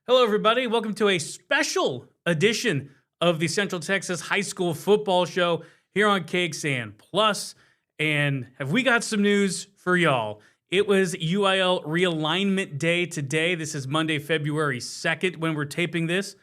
Hello, everybody. Welcome to a special edition of the Central Texas High School Football Show here on KXAN Plus. And have we got some news for y'all? It was UIL realignment day today. This is Monday, February 2nd when we're taping this.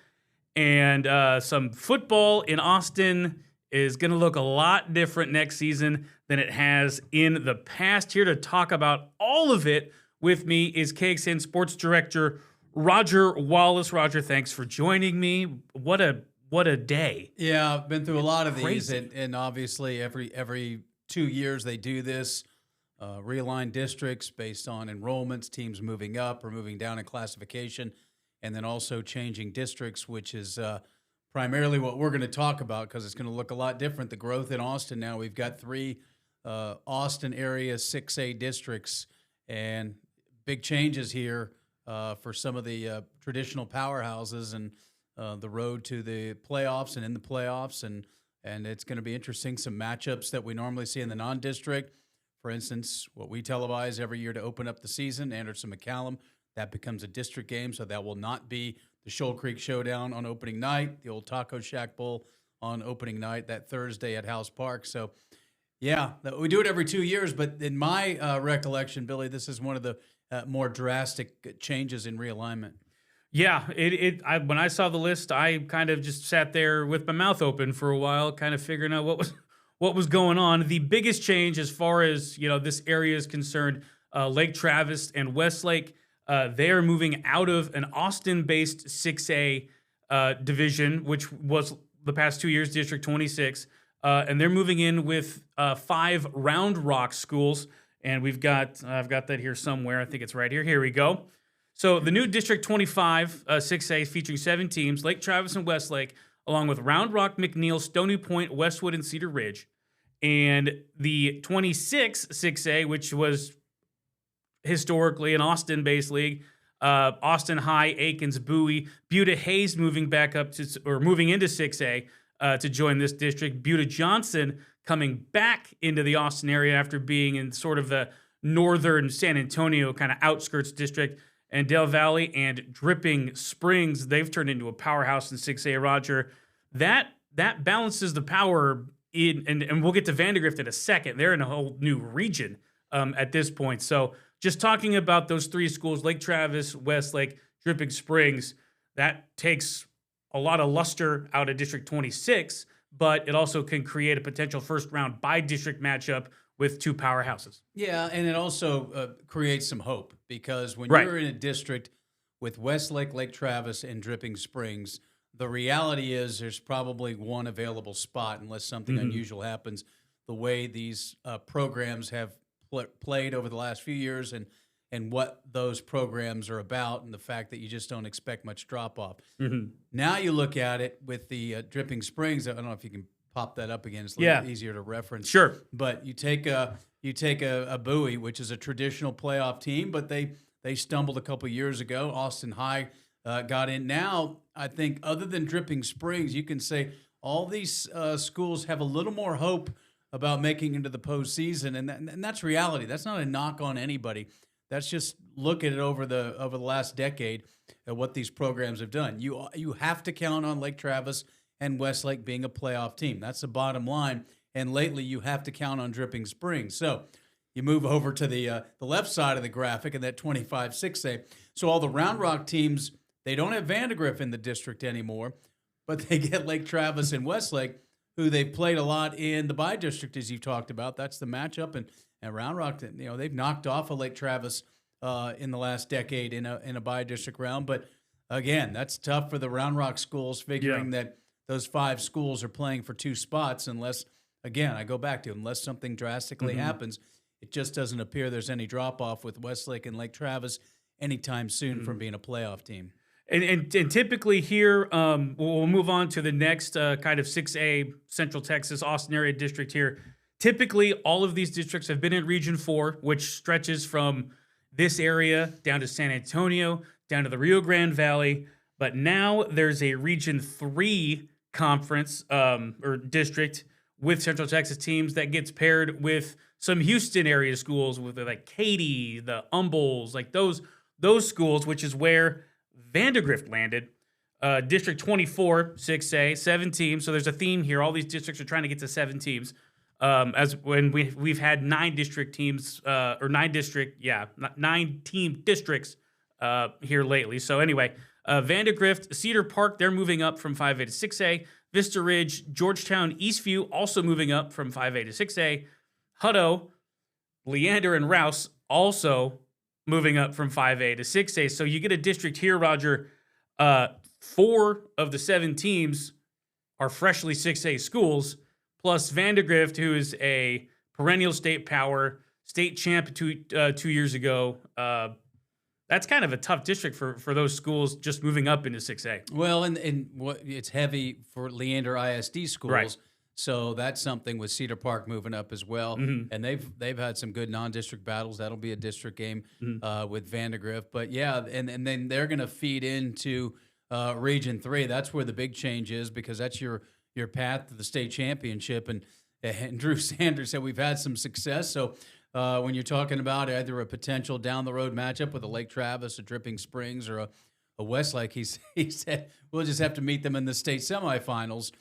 And some football in Austin is going to look a lot different next season than it has in the past. Here to talk about all of it with me is KXAN Sports Director Roger Wallace. Roger, thanks for joining me. What a day. Yeah, I've been through a lot of Crazy. these, and obviously every 2 years they do this, realign districts based on enrollments, teams moving up or moving down in classification, and then also changing districts, which is primarily what we're going to talk about because it's going to look a lot different. The growth in Austin now, we've got three Austin area 6A districts, and big changes here. For some of the traditional powerhouses and the road to the playoffs and in the playoffs. And it's going to be interesting. Some matchups that we normally see in the non-district. For instance, what we televise every year to open up the season, Anderson-McCallum, that becomes a district game. So that will not be the Shoal Creek Showdown on opening night, the old Taco Shack Bowl on opening night, that Thursday at House Park. So, yeah, we do it every 2 years. But in my recollection, Billy, this is one of the more drastic changes in realignment. Yeah, when I saw the list, I kind of just sat there with my mouth open for a while, kind of figuring out what was going on. The biggest change, as far as this area is concerned, Lake Travis and Westlake, they are moving out of an Austin-based 6A division, which was the past 2 years District 26, and they're moving in with 5 Round Rock schools. And I've got that here somewhere. I think it's right here. Here we go. So the new District 25 6A featuring 7 teams, Lake Travis and Westlake, along with Round Rock, McNeil, Stony Point, Westwood, and Cedar Ridge. And the 26 6A, which was historically an Austin-based league, Austin High, Aikens, Bowie, Buda Hayes moving into 6A to join this district. Buda Johnson coming back into the Austin area after being in sort of the northern San Antonio kind of outskirts district. And Del Valley and Dripping Springs, they've turned into a powerhouse in 6A. Roger, that balances the power in, and we'll get to Vandergrift in a second. They're in a whole new region at this point. So just talking about those 3 schools, Lake Travis, Westlake, Dripping Springs, that takes a lot of luster out of District 26, but it also can create a potential first-round by-district matchup with 2 powerhouses. Yeah, and it also creates some hope because when Right. you're in a district with Westlake, Lake Travis, and Dripping Springs, the reality is there's probably one available spot unless something unusual happens. The way these programs have played over the last few years and what those programs are about and the fact that you just don't expect much drop-off. Now you look at it with the Dripping Springs. I don't know if you can pop that up again. It's a little easier to reference. Sure. But you take a Bowie, which is a traditional playoff team, but they stumbled a couple years ago. Austin High got in. Now, I think other than Dripping Springs, you can say all these schools have a little more hope about making into the postseason, and that's reality. That's not a knock on anybody. That's just look at it over the last decade at what these programs have done. You have to count on Lake Travis and Westlake being a playoff team. That's the bottom line. And lately, you have to count on Dripping Springs. So you move over to the left side of the graphic in that 25 6A. So all the Round Rock teams, they don't have Vandergrift in the district anymore, but they get Lake Travis and Westlake, who they've played a lot in the by-district, as you've talked about. That's the matchup. And Round Rock, they've knocked off a Lake Travis in the last decade in a by-district round. But again, that's tough for the Round Rock schools, figuring that those 5 schools are playing for 2 spots unless, again, I go back to unless something drastically happens. It just doesn't appear there's any drop-off with Westlake and Lake Travis anytime soon from being a playoff team. And typically here, we'll move on to the next kind of 6A Central Texas Austin area district here. Typically, all of these districts have been in Region 4, which stretches from this area down to San Antonio, down to the Rio Grande Valley. But now there's a Region 3 conference or district with Central Texas teams that gets paired with some Houston area schools with like Katy, the Humbles, like those schools, which is where Vandergrift landed. District 24, 6A, 7 teams. So there's a theme here. All these districts are trying to get to 7 teams. As when we've had 9 district teams, or 9 team districts here lately. So anyway, Vandergrift, Cedar Park, they're moving up from 5A to 6A. Vista Ridge, Georgetown, Eastview also moving up from 5A to 6A. Hutto, Leander, and Rouse also moving up from 5A to 6A. So you get a district here, Roger. 4 of the 7 teams are freshly 6A schools, plus Vandergrift, who is a perennial state power, state champ 2 years ago. That's kind of a tough district for those schools just moving up into 6A. Well, and what it's heavy for Leander ISD schools. Right. So that's something with Cedar Park moving up as well. Mm-hmm. And they've had some good non-district battles. That'll be a district game with Vandergrift. But yeah, and then they're going to feed into Region 3. That's where the big change is, because that's your path to the state championship. And Drew Sanders said we've had some success. So when you're talking about either a potential down the road matchup with a Lake Travis, a Dripping Springs, or a Westlake, he said we'll just have to meet them in the state semifinals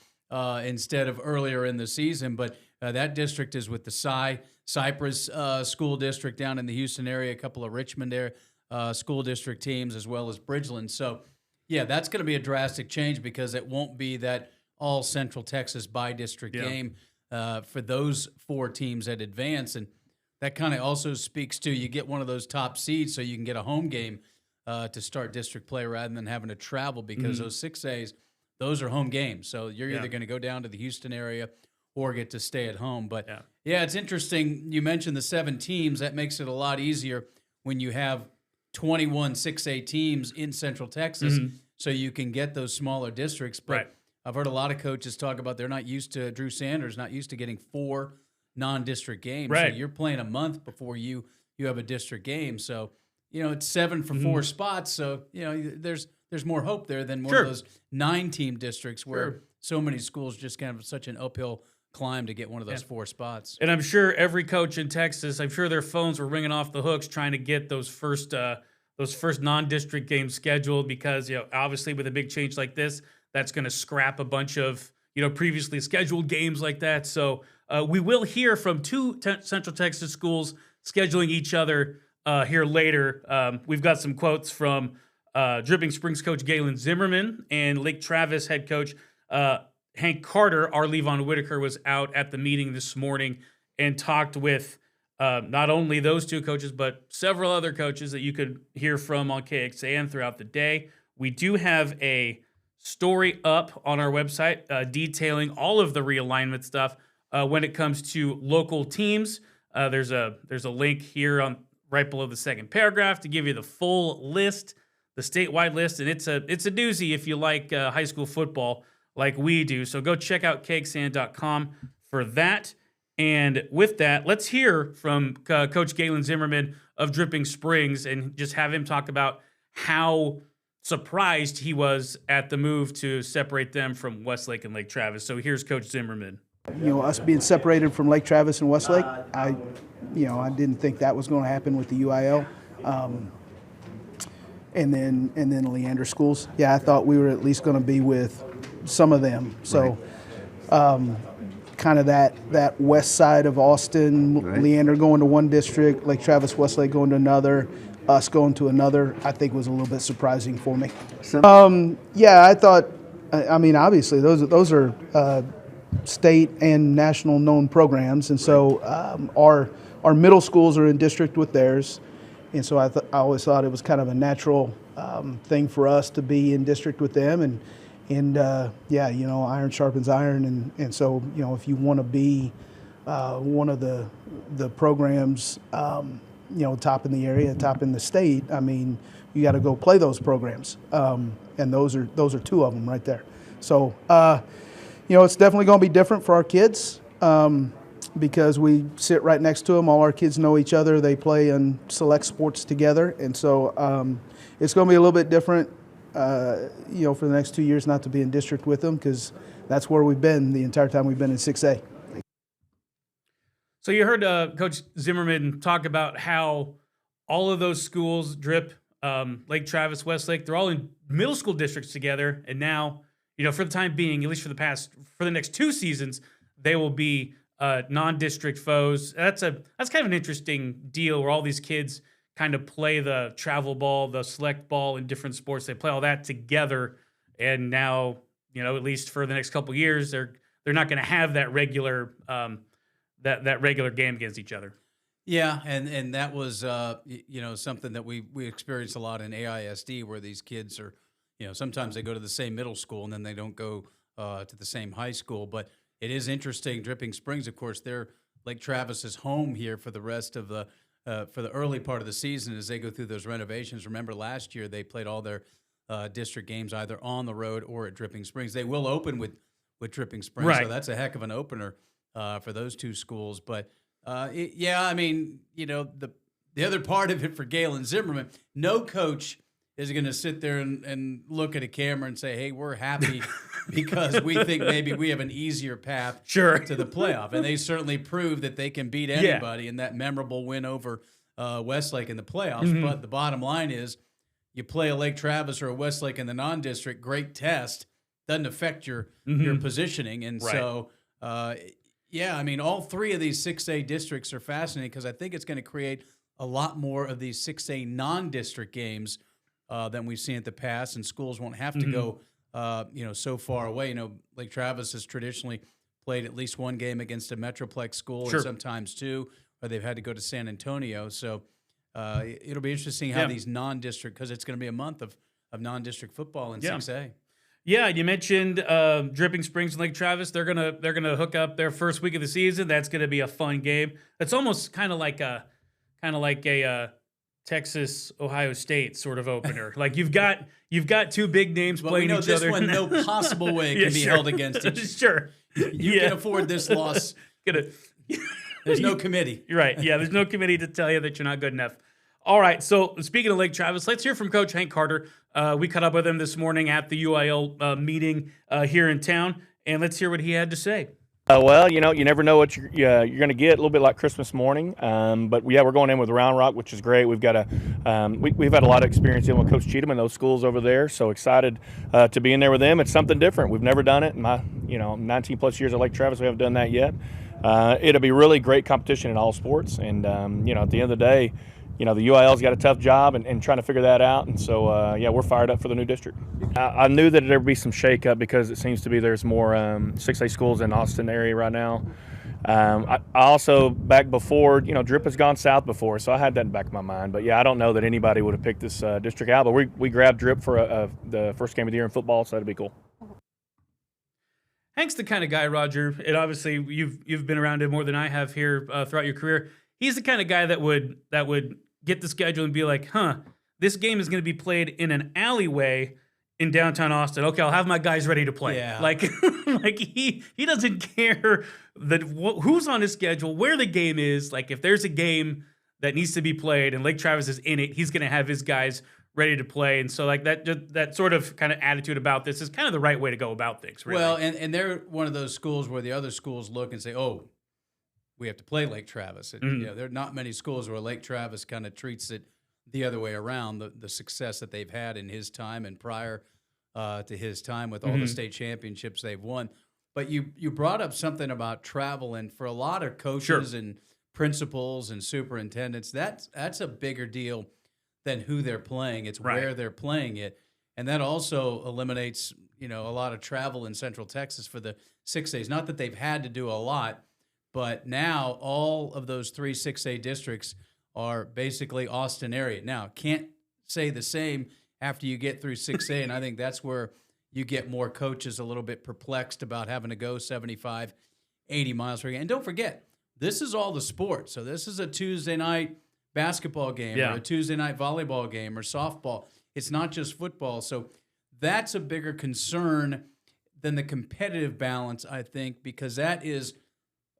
instead of earlier in the season. But that district is with the Cypress school district down in the Houston area, a couple of Richmond school district teams, as well as Bridgeland. So yeah, that's going to be a drastic change, because it won't be that all Central Texas by-district game for those 4 teams that advance. And that kind of also speaks to, you get one of those top seeds so you can get a home game to start district play rather than having to travel, because those 6As, those are home games. So you're either going to go down to the Houston area or get to stay at home. But yeah, it's interesting. You mentioned the 7 teams. That makes it a lot easier when you have 21 6A teams in Central Texas, so you can get those smaller districts. But I've heard a lot of coaches talk about they're not used to, Drew Sanders, not used to getting 4 non-district games. Right. So you're playing a month before you have a district game. So, it's 7 for 4 spots. So, there's more hope there than one of those 9-team districts where so many schools just kind of such an uphill climb to get one of those 4 spots. And I'm sure every coach in Texas, I'm sure their phones were ringing off the hooks trying to get those first non-district games scheduled, because obviously with a big change like this, that's going to scrap a bunch of previously scheduled games like that. So we will hear from 2 Central Texas schools scheduling each other here later. We've got some quotes from Dripping Springs coach Galen Zimmerman and Lake Travis head coach Hank Carter. Our Levon Whitaker was out at the meeting this morning and talked with not only those 2 coaches, but several other coaches that you could hear from on KXAN throughout the day. We do have a story up on our website detailing all of the realignment stuff when it comes to local teams. There's a link here on right below the second paragraph to give you the full list, the statewide list, and it's a doozy if you like high school football like we do. So go check out KXAN.com for that. And with that, let's hear from Coach Galen Zimmerman of Dripping Springs and just have him talk about how surprised he was at the move to separate them from Westlake and Lake Travis. So here's Coach Zimmerman. Us being separated from Lake Travis and Westlake, I didn't think that was going to happen with the UIL. And then Leander schools. Yeah, I thought we were at least going to be with some of them. So kind of that west side of Austin, Leander going to one district, Lake Travis, Westlake going to another, us going to another, I think was a little bit surprising for me. Yeah, I thought, obviously those are state and national known programs, and so our middle schools are in district with theirs, and so I always thought it was kind of a natural thing for us to be in district with them, and iron sharpens iron, and so if you want to be one of the programs, top in the area, top in the state, you got to go play those programs, and those are 2 of them right there. So it's definitely going to be different for our kids because we sit right next to them. All our kids know each other. They play in select sports together, and so it's going to be a little bit different. For the next 2 years, not to be in district with them, because that's where we've been the entire time we've been in 6A. So you heard Coach Zimmerman talk about how all of those schools, Drip, Lake Travis, Westlake, they're all in middle school districts together. And now, for the time being, at least for the next 2 seasons, they will be non-district foes. That's kind of an interesting deal where all these kids kind of play the travel ball, the select ball in different sports. They play all that together. And now, at least for the next couple years, they're not going to have that regular that regular game against each other. Yeah, and that was something that we experienced a lot in AISD, where these kids are, sometimes they go to the same middle school and then they don't go to the same high school. But it is interesting. Dripping Springs, of course, they're Lake Travis's home here for the rest of the for the early part of the season as they go through those renovations. Remember last year they played all their district games either on the road or at Dripping Springs. They will open with Dripping Springs, right. So that's a heck of an opener for those 2 schools. But the other part of it for Galen Zimmerman, no coach is going to sit there and look at a camera and say, hey, we're happy because we think maybe we have an easier path to the playoff. And they certainly proved that they can beat anybody in that memorable win over Westlake in the playoffs. Mm-hmm. But the bottom line is you play a Lake Travis or a Westlake in the non-district, great test, doesn't affect your positioning. And so all 3 of these 6A districts are fascinating because I think it's going to create a lot more of these 6A non-district games than we've seen in the past, and schools won't have to go, so far away. Lake Travis has traditionally played at least 1 game against a Metroplex school, and sometimes 2, or they've had to go to San Antonio. So it'll be interesting how these non-district, because it's going to be a month of non-district football in 6A. Yeah, you mentioned Dripping Springs and Lake Travis. They're gonna hook up their first week of the season. That's gonna be a fun game. It's almost kind of like a Texas Ohio State sort of opener. Like you've got 2 big names playing each other. This one, no possible way can be held against each. Sure, you can afford this loss. There's no committee. You're right. Yeah, there's no committee to tell you that you're not good enough. All right, so speaking of Lake Travis, let's hear from Coach Hank Carter. We caught up with him this morning at the UIL meeting here in town, and let's hear what he had to say. Well, you never know what you're going to get. A little bit like Christmas morning, but we're going in with Round Rock, which is great. We've got we've had a lot of experience dealing with Coach Cheatham and those schools over there. So excited to be in there with them. It's something different. We've never done it in my 19 plus years at Lake Travis. We haven't done that yet. It'll be really great competition in all sports, and at the end of the day, the UIL's got a tough job and trying to figure that out. And so, we're fired up for the new district. I knew that there would be some shakeup because it seems to be there's more 6A schools in Austin area right now. I also, back before, Drip has gone south before, so I had that in the back of my mind. But, I don't know that anybody would have picked this district out. But we grabbed Drip for the first game of the year in football, so that'd be cool. Hank's the kind of guy, Roger, and obviously you've been around him more than I have here throughout your career. He's the kind of guy that would get the schedule and be like, this game is going to be played in an alleyway in downtown Austin. Okay, I'll have my guys ready to play. Yeah. Like he doesn't care who's on his schedule, where the game is. Like if there's a game that needs to be played and Lake Travis is in it, he's going to have his guys ready to play. And so like that sort of kind of attitude about this is kind of the right way to go about things, really. Well, and they're one of those schools where the other schools look and say, oh, we have to play Lake Travis. And, there are not many schools where Lake Travis kind of treats it the other way around, the success that they've had in his time and prior to his time with all the state championships they've won. But you brought up something about travel, and for a lot of coaches and principals and superintendents, that's a bigger deal than who they're playing. It's where they're playing it. And that also eliminates, a lot of travel in Central Texas for the 6As. Not that they've had to do a lot, but now all of those 3 6A districts are basically Austin area. Now, can't say the same after you get through 6A, and I think that's where you get more coaches a little bit perplexed about having to go 75, 80 miles per game. And don't forget, this is all the sports. So this is a Tuesday night basketball game or a Tuesday night volleyball game or softball. It's not just football. So that's a bigger concern than the competitive balance, I think, because that is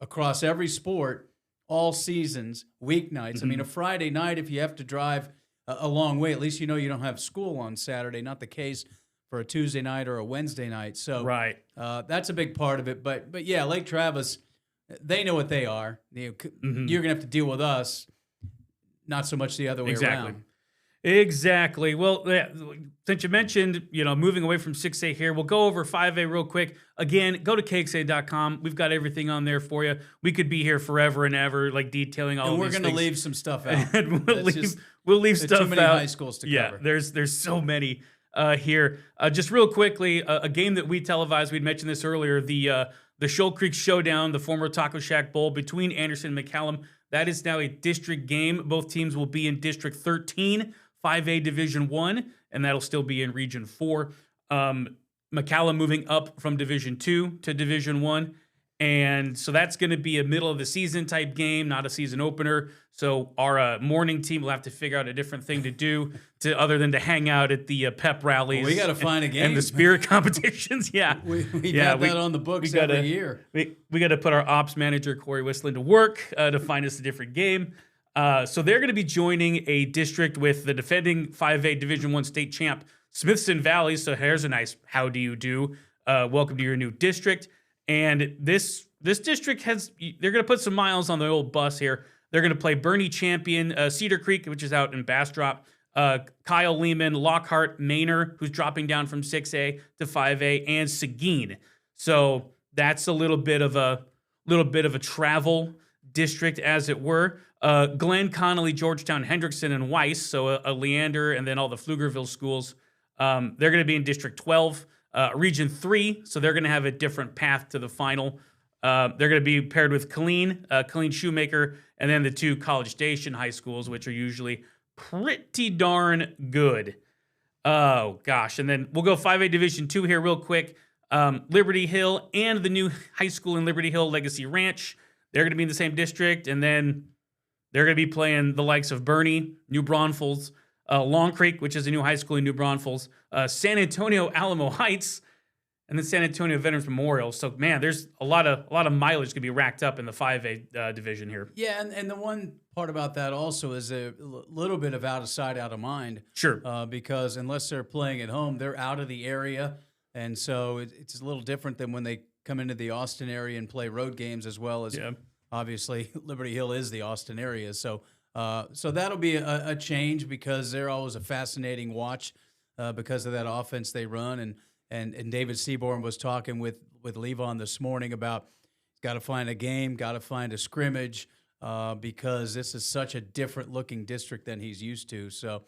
across every sport, all seasons, weeknights. I mean, a Friday night, if you have to drive a long way, at least you don't have school on Saturday. Not the case for a Tuesday night or a Wednesday night. So that's a big part of it. But yeah, Lake Travis, they know what they are. You're going to have to deal with us, not so much the other way around. Exactly. Well, yeah, since you mentioned, moving away from 6A here, we'll go over 5A real quick. Again, go to KXAN.com. We've got everything on there for you. We could be here forever and ever, like detailing all And of we're these going to things. leave some stuff out. And we'll That's leave, just- we'll leave there's stuff too many out. high schools to Yeah, cover. there's so many here. Just real quickly, a game that we televised, we'd mentioned this earlier, the Shoal Creek Showdown, the former Taco Shack Bowl between Anderson and McCallum. That is now a district game. Both teams will be in District 13, 5A Division 1, and that'll still be in Region 4. McCallum moving up from Division 2 to Division 1. And so that's going to be a middle of the season type game, not a season opener. So our morning team will have to figure out a different thing to do other than to hang out at the pep rallies. We got to find a game. And the spirit competitions. Yeah. We've got that on the books every year. We got to put our ops manager, Corey Whistling, to work to find us a different game. So they're going to be joining a district with the defending 5A Division 1 state champ, Smithson Valley. So here's a nice how do you do. Welcome to your new district. And this district they're going to put some miles on the old bus here. They're going to play Bernie Champion, Cedar Creek, which is out in Bastrop, Kyle Lehman, Lockhart, Manor, who's dropping down from 6A to 5A, and Seguin. So that's a little bit of a travel district, as it were. Glenn, Connolly, Georgetown, Hendrickson, and Weiss. So a Leander, and then all the Pflugerville schools. They're going to be in District 12. Region 3, so they're going to have a different path to the final. They're going to be paired with Killeen Shoemaker, and then the two College Station high schools, which are usually pretty darn good. Oh, gosh. And then we'll go 5A Division 2 here real quick. Liberty Hill and the new high school in Liberty Hill, Legacy Ranch. They're going to be in the same district, and then they're going to be playing the likes of Bernie, New Braunfels, Long Creek, which is a new high school in New Braunfels, San Antonio Alamo Heights, and then San Antonio Veterans Memorial. So, man, there's a lot of mileage going to be racked up in the 5A division here. Yeah, and the one part about that also is a little bit of out of sight, out of mind. Sure. Because unless they're playing at home, they're out of the area, and so it's a little different than when they come into the Austin area and play road games as well as, obviously, Liberty Hill is the Austin area. So that'll be a change because they're always a fascinating watch because of that offense they run. And David Seaborn was talking with Levon this morning about got to find a game, got to find a scrimmage because this is such a different looking district than he's used to. So,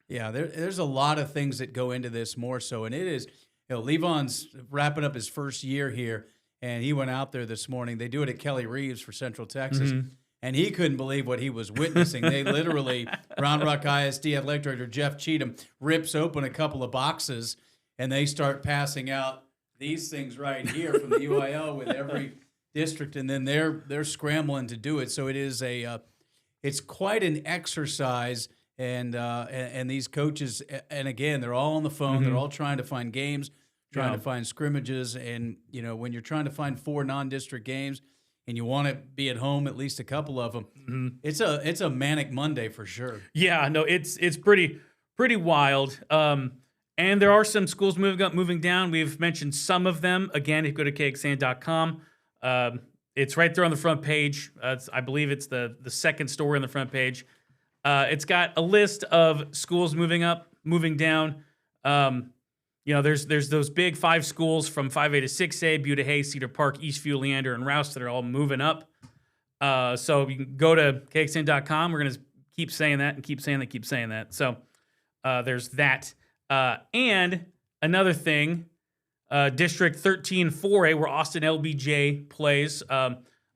yeah, there's a lot of things that go into this more so. And it is, Levon's wrapping up his first year here, and he went out there this morning. They do it at Kelly Reeves for Central Texas. Mm-hmm. And he couldn't believe what he was witnessing. They literally, Round Rock ISD Athletic Director Jeff Cheatham rips open a couple of boxes, and they start passing out these things right here from the UIL with every district, and then they're scrambling to do it. So it is it's quite an exercise, and these coaches, and again, they're all on the phone. Mm-hmm. They're all trying to find games, trying to find scrimmages, and when you're trying to find 4 non-district games, and you want to be at home, at least a couple of them, mm-hmm. It's a manic Monday for sure. Yeah, no, it's pretty wild. And there are some schools moving up, moving down. We've mentioned some of them. Again, if you go to KXAN.com, it's right there on the front page. I believe it's the second story on the front page. It's got a list of schools moving up, moving down. There's those big 5 schools from 5A to 6A, Buda Hay, Cedar Park, Eastview, Leander, and Rouse that are all moving up. So you can go to KXN.com. We're going to keep saying that and keep saying that. So there's that. And another thing, District 13 4A, where Austin LBJ plays.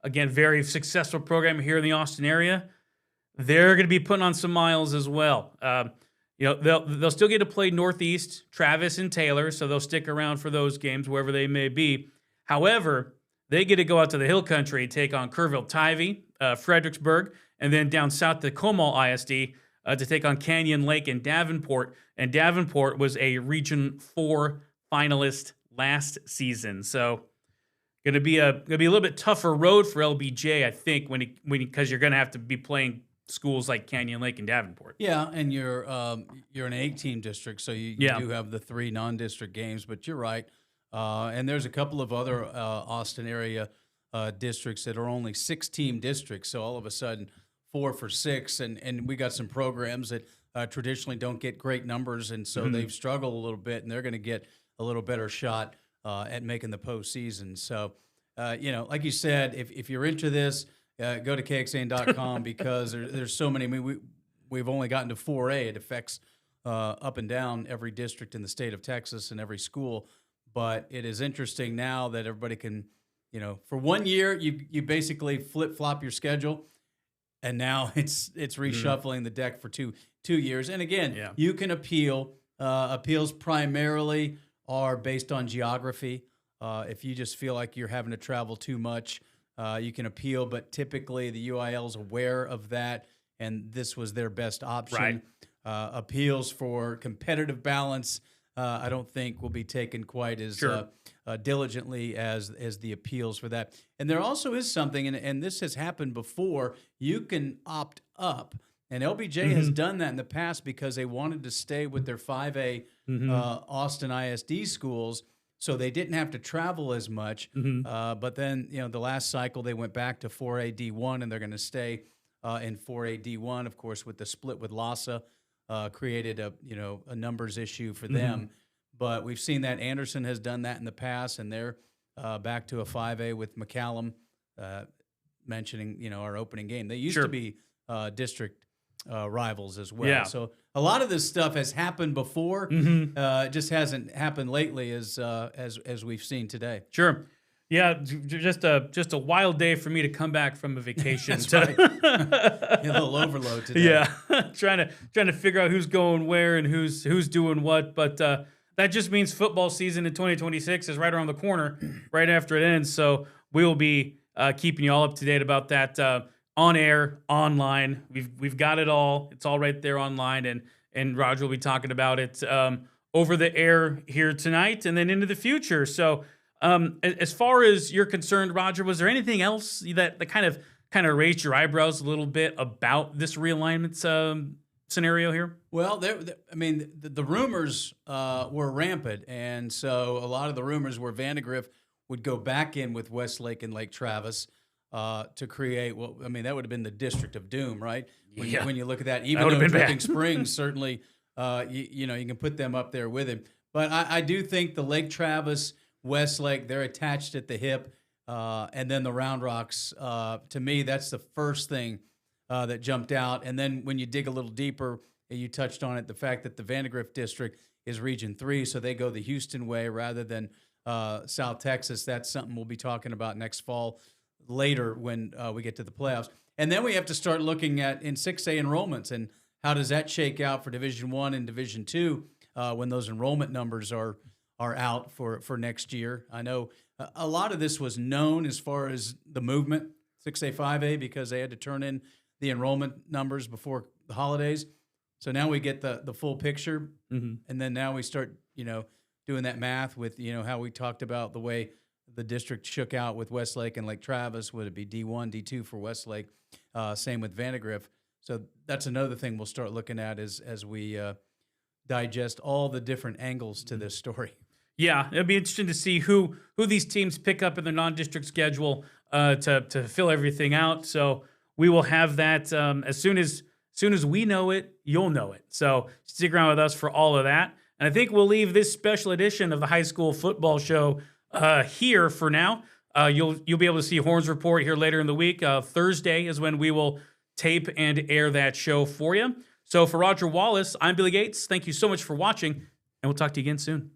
Again, very successful program here in the Austin area. They're going to be putting on some miles as well. They'll still get to play Northeast, Travis, and Taylor, so they'll stick around for those games, wherever they may be. However, they get to go out to the Hill Country and take on Kerrville-Tivy, Fredericksburg, and then down south to Comal ISD to take on Canyon Lake and Davenport. And Davenport was a Region 4 finalist last season, so going to be a little bit tougher road for LBJ, I think, because you're going to have to be playing schools like Canyon Lake and Davenport. Yeah, and you're an 8-team district, so you do have the 3 non-district games, but you're right. And there's a couple of other Austin area districts that are only 6-team districts, so all of a sudden 4 for 6, and we got some programs that traditionally don't get great numbers, and so they've struggled a little bit, and they're going to get a little better shot at making the postseason. So, like you said, if you're into this, go to KXAN.com because there's so many. I mean, we've only gotten to 4A. It affects up and down every district in the state of Texas and every school. But it is interesting now that everybody can, for 1 year, you basically flip-flop your schedule, and now it's reshuffling the deck for two years. And again, you can appeal. Appeals primarily are based on geography. If you just feel like you're having to travel too much, you can appeal. But typically, the UIL is aware of that, and this was their best option. Right. Appeals for competitive balance, I don't think will be taken quite as diligently as the appeals for that. And there also is something, and this has happened before, you can opt up. And LBJ has done that in the past because they wanted to stay with their 5A Austin ISD schools, so they didn't have to travel as much. But then, the last cycle, they went back to 4A D1, and they're going to stay in 4A D1, of course, with the split with LASA. Created a numbers issue for them, but we've seen that Anderson has done that in the past, and they're back to a 5A with McCallum. Mentioning our opening game, they used to be district rivals as well. Yeah. So a lot of this stuff has happened before, it just hasn't happened lately as we've seen today. Sure. Yeah, just a wild day for me to come back from a vacation. That's right. A little overload today. Yeah, trying to figure out who's going where and who's doing what. But that just means football season in 2026 is right around the corner, right after it ends. So we will be keeping you all up to date about that on air, online. We've got it all. It's all right there online, and Roger will be talking about it over the air here tonight and then into the future. So. As far as you're concerned, Roger, was there anything else that kind of raised your eyebrows a little bit about this realignment scenario here? Well, the rumors were rampant, and so a lot of the rumors were Vandergrift would go back in with Westlake and Lake Travis to create. Well, that would have been the District of Doom, right? When you look at that, even though Dripping Springs certainly, you can put them up there with him. But I do think the Lake Travis, Westlake, they're attached at the hip, and then the Round Rocks. To me, that's the first thing that jumped out. And then when you dig a little deeper, you touched on it, the fact that the Vandergrift district is Region 3, so they go the Houston way rather than South Texas. That's something we'll be talking about next fall later when we get to the playoffs. And then we have to start looking at in 6A enrollments and how does that shake out for Division I and Division II when those enrollment numbers are out for next year. I know a lot of this was known as far as the movement, 6A, 5A, because they had to turn in the enrollment numbers before the holidays. So now we get the full picture, and then now we start, doing that math with, how we talked about the way the district shook out with Westlake and Lake Travis. Would it be D1, D2 for Westlake? Same with Vandergrift. So that's another thing we'll start looking at as we digest all the different angles to this story. Yeah, it'll be interesting to see who these teams pick up in their non-district schedule to fill everything out. So we will have that as soon as we know it, you'll know it. So stick around with us for all of that. And I think we'll leave this special edition of the High School Football Show here for now. You'll be able to see Horns Report here later in the week. Thursday is when we will tape and air that show for you. So for Roger Wallace, I'm Billy Gates. Thank you so much for watching, and we'll talk to you again soon.